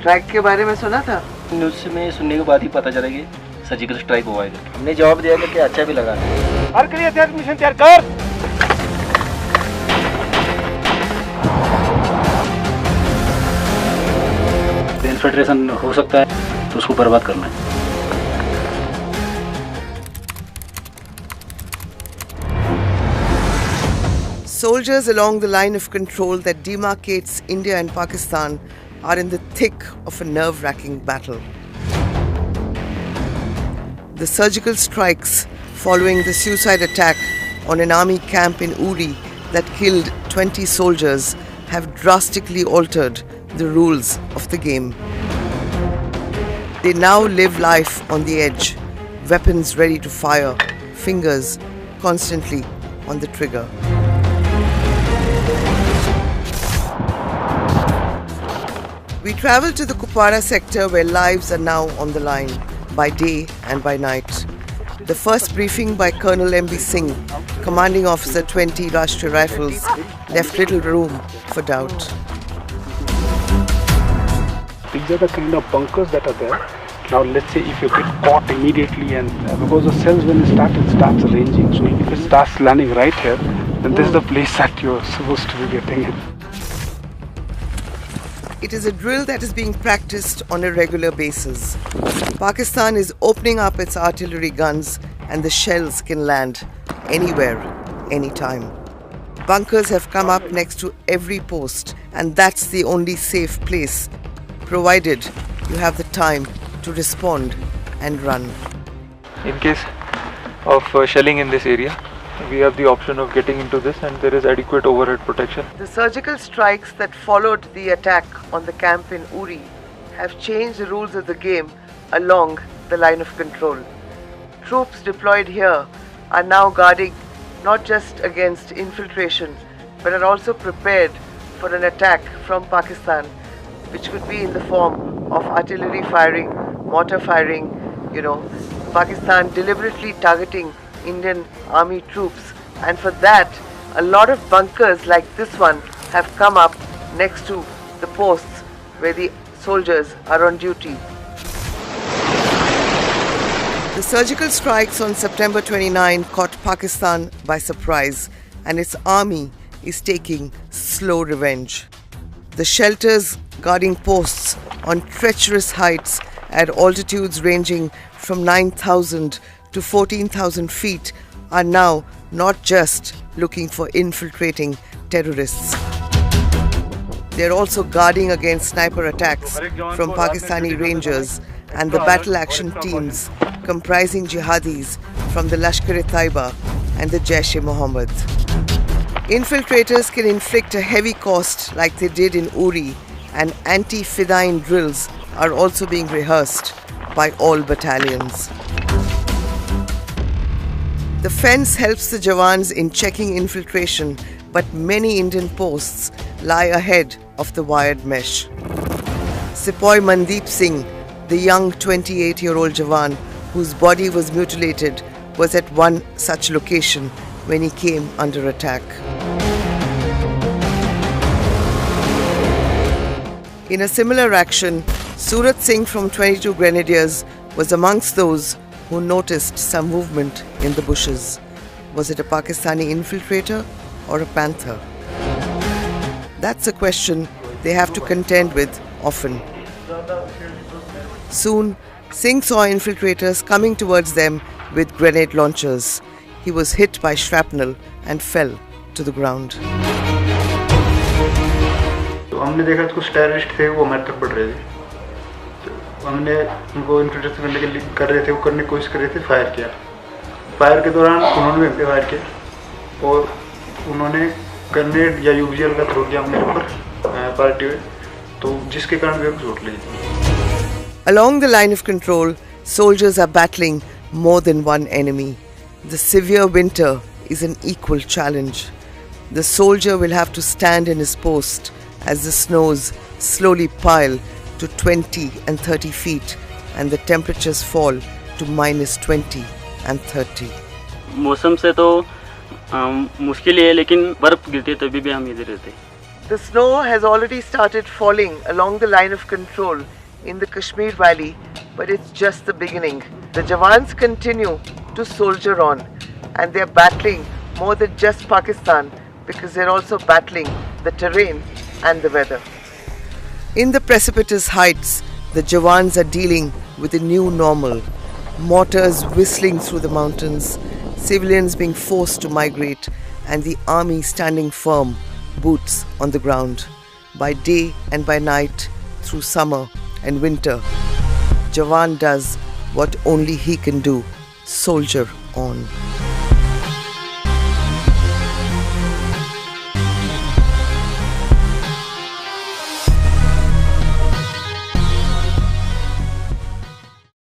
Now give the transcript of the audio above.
Strike के बारे में सुना था? न्यूज़ में सुनने के बाद ही पता चला कि सर्जिकल स्ट्राइक हुआ है। हमने जवाब दिया कि अच्छा भी लगा। हर के लिए मिशन तैयार कर। इन्फिल्ट्रेशन हो सकता है तो उसको बर्बाद करना है। Soldiers along the line of control that demarcates India and Pakistan are in the thick of a nerve-wracking battle. The surgical strikes following the suicide attack on an army camp in Uri that killed 20 soldiers have drastically altered the rules of the game. They now live life on the edge, weapons ready to fire, fingers constantly on the trigger. We travel to the Kupwara sector where lives are now on the line, by day and by night. The first briefing by Colonel M.B. Singh, Commanding Officer 20 Rashtriya Rifles, left little room for doubt. These are the kind of bunkers that are there. Now let's say if you get caught immediately, and because the cells when it starts arranging, so if it starts landing right here, then this is the place that you're supposed to be getting in. It is a drill that is being practiced on a regular basis. Pakistan is opening up its artillery guns and the shells can land anywhere, anytime. Bunkers have come up next to every post and that's the only safe place, provided you have the time to respond and run. In case of shelling in this area, we have the option of getting into this and there is adequate overhead protection. The surgical strikes that followed the attack on the camp in Uri have changed the rules of the game along the line of control. Troops deployed here are now guarding not just against infiltration but are also prepared for an attack from Pakistan, which could be in the form of artillery firing, mortar firing, Pakistan deliberately targeting Indian army troops, and for that a lot of bunkers like this one have come up next to the posts where the soldiers are on duty. The surgical strikes on September 29 caught Pakistan by surprise and its army is taking slow revenge. The shelters guarding posts on treacherous heights at altitudes ranging from 9,000 to 14,000 feet are now not just looking for infiltrating terrorists. They are also guarding against sniper attacks from Pakistani Rangers and the battle action teams comprising jihadis from the Lashkar-e-Taiba and the Jaish-e-Mohammed. Infiltrators can inflict a heavy cost like they did in Uri, and anti-Fidayeen drills are also being rehearsed by all battalions. The fence helps the Jawans in checking infiltration, but many Indian posts lie ahead of the wired mesh. Sepoy Mandeep Singh, the young 28-year-old Jawan whose body was mutilated, was at one such location when he came under attack. In a similar action, Surat Singh from 22 Grenadiers was amongst those who noticed some movement in the bushes. Was it a Pakistani infiltrator or a panther? That's a question they have to contend with often. Soon, Singh saw infiltrators coming towards them with grenade launchers. He was hit by shrapnel and fell to the ground. तो हमने देखा कुछ terrorist थे वो हमारे तक बढ़ रहे थे, तो हमने उनको इन्फिल्ट्रेट करने के लिए कर रहे थे, वो करने की कोशिश कर रहे थे, फायर किया। फायर के दौरान उन्होंने भी फायर किया और उन्होंने ग्रेनेड या यूवीएल का थ्रो किया मेरे ऊपर पार्टी में, तो जिसके कारण मेरे को चोट लगी। Along the line of control, soldiers are battling more than one enemy. The severe winter is an equal challenge. The soldier will have to stand in his post as the snows slowly pile to 20 and 30 feet and the temperatures fall to -20 and 30. मौसम से तो मुश्किल है, लेकिन बर्फ गिरती है तभी भी हम इधर रहते हैं। The snow has already started falling along the line of control in the Kashmir Valley, but it's just the beginning. The Jawans continue to soldier on, and they're battling more than just Pakistan because they're also battling the terrain and the weather. In the precipitous heights, the Jawans are dealing with a new normal. Mortars whistling through the mountains, civilians being forced to migrate, and the army standing firm, boots on the ground. By day and by night, through summer and winter, Jawan does what only he can do: soldier on.